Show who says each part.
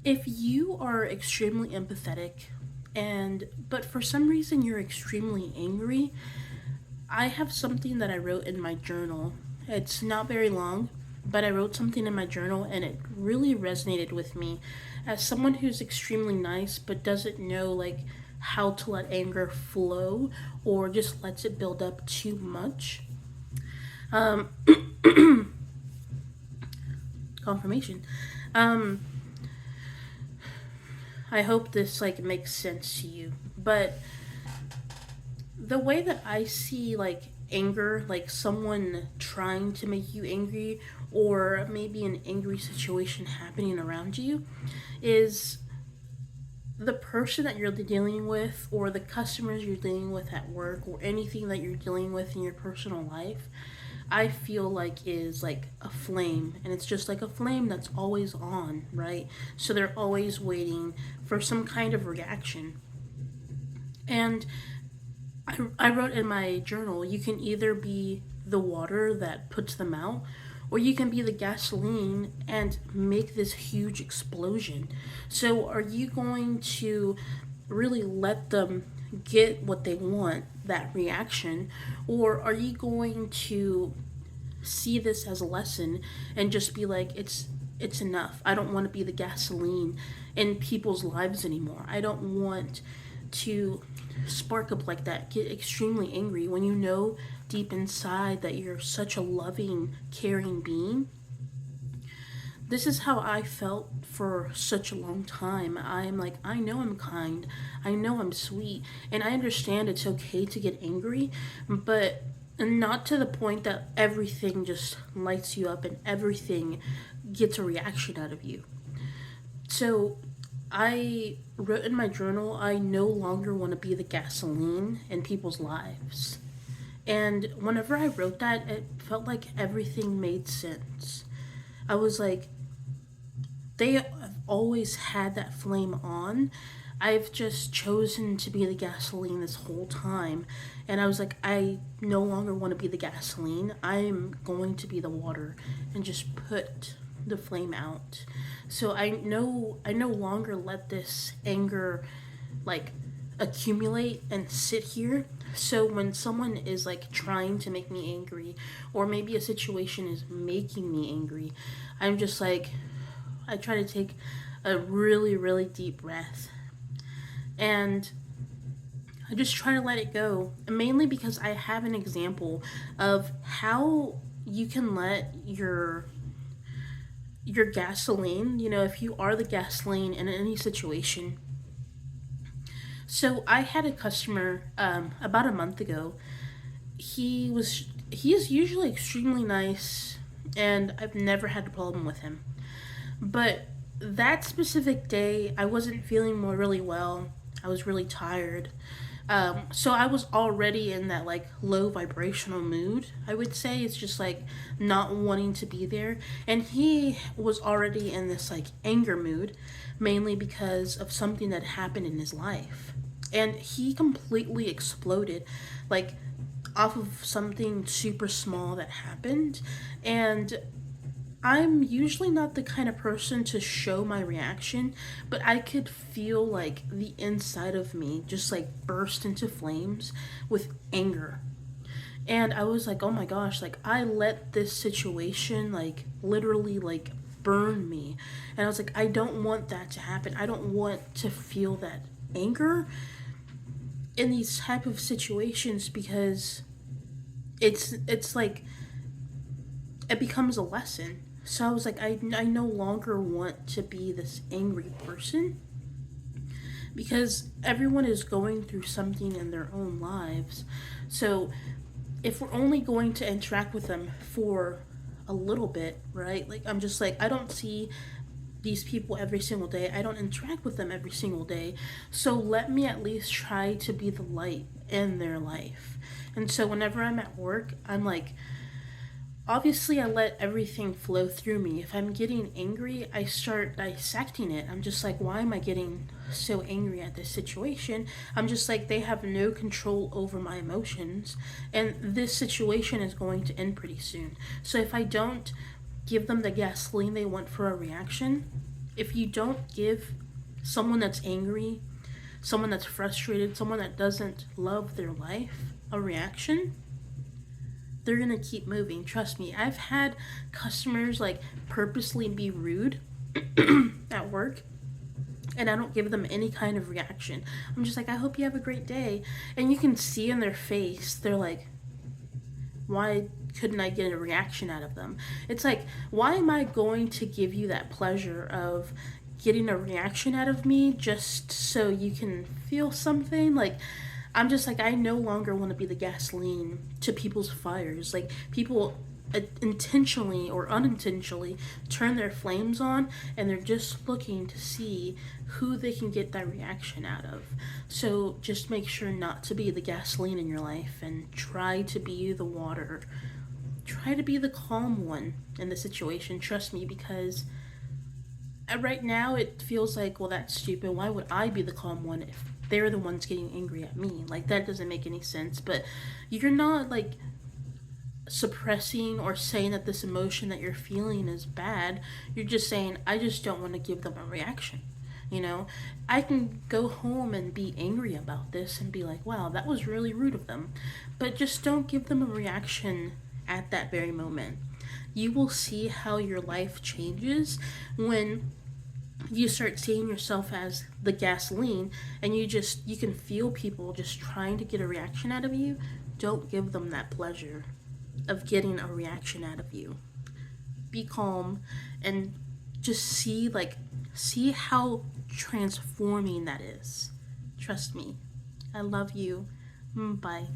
Speaker 1: If you are extremely empathetic but for some reason you're extremely angry, I have something that I wrote in my journal. It's not very long, but I wrote something in my journal and it really resonated with me as someone who's extremely nice but doesn't know like how to let anger flow or just lets it build up too much. Um Confirmation. Um I hope this like makes sense to you. But the way that I see like anger, like someone trying to make you angry or maybe an angry situation happening around you, is the person that you're dealing with or the customers you're dealing with at work or anything that you're dealing with in your personal life. I feel like is like a flame, and it's just like a flame that's always on, right? So they're always waiting for some kind of reaction. And I wrote in my journal, you can either be the water that puts them out, or you can be the gasoline and make this huge explosion. So, are you going to really let them get what they want, that reaction, or are you going to see this as a lesson and just be like, it's enough. I don't want to be the gasoline in people's lives anymore. I don't want to spark up like that, get extremely angry when you know deep inside that you're such a loving, caring being. This is how I felt for such a long time. I'm like, I know I'm kind, I know I'm sweet, and I understand it's okay to get angry, but not to the point that everything just lights you up and everything gets a reaction out of you. So I wrote in my journal, I no longer want to be the gasoline in people's lives. And whenever I wrote that, it felt like everything made sense. I was like, they have always had that flame on. I've just chosen to be the gasoline this whole time. And I was like, I no longer want to be the gasoline. I'm going to be the water and just put the flame out. So I no longer let this anger like accumulate and sit here. So when someone is like trying to make me angry or maybe a situation is making me angry, I'm just like, I try to take a really, really deep breath. And I just try to let it go. Mainly because I have an example of how you can let your gasoline, if you are the gasoline in any situation. So I had a customer about a month ago. He is usually extremely nice, and I've never had a problem with him. But that specific day, I wasn't feeling more really well. I was really tired. So I was already in that like low vibrational mood. I would say it's just like not wanting to be there, and he was already in this like anger mood, mainly because of something that happened in his life, and he completely exploded, like off of something super small that happened, and I'm usually not the kind of person to show my reaction, but I could feel like the inside of me just like burst into flames with anger. And I was like, oh my gosh, like I let this situation like literally like burn me. And I was like, I don't want that to happen. I don't want to feel that anger in these type of situations because it's like it becomes a lesson. So I was like, I no longer want to be this angry person because everyone is going through something in their own lives. So if we're only going to interact with them for a little bit, right? Like, I'm just like, I don't see these people every single day. I don't interact with them every single day. So let me at least try to be the light in their life. And so whenever I'm at work, I'm like, obviously I let everything flow through me. If I'm getting angry, I start dissecting it. I'm just like, why am I getting so angry at this situation? I'm just like, they have no control over my emotions, and this situation is going to end pretty soon. So if I don't give them the gasoline they want for a reaction, if you don't give someone that's angry, someone that's frustrated, someone that doesn't love their life a reaction, they're gonna keep moving. Trust me. I've had customers like purposely be rude at work, and I don't give them any kind of reaction. I'm just like, I hope you have a great day. And you can see in their face, they're like, why couldn't I get a reaction out of them? It's like, why am I going to give you that pleasure of getting a reaction out of me just so you can feel something? Like, I'm just like, I no longer want to be the gasoline to people's fires. Like, people intentionally or unintentionally turn their flames on, and they're just looking to see who they can get that reaction out of. So just make sure not to be the gasoline in your life, and try to be the water. Try to be the calm one in the situation. Trust me, because right now it feels like, well, that's stupid. Why would I be the calm one if they're the ones getting angry at me? Like, that doesn't make any sense. But you're not like suppressing or saying that this emotion that you're feeling is bad. You're just saying, I just don't want to give them a reaction. You know, I can go home and be angry about this and be like, wow, that was really rude of them. But just don't give them a reaction at that very moment. You will see how your life changes when you start seeing yourself as the gasoline, and you can feel people just trying to get a reaction out of you. Don't give them that pleasure of getting a reaction out of you. Be calm and just see how transforming that is. Trust me. I love you. Bye.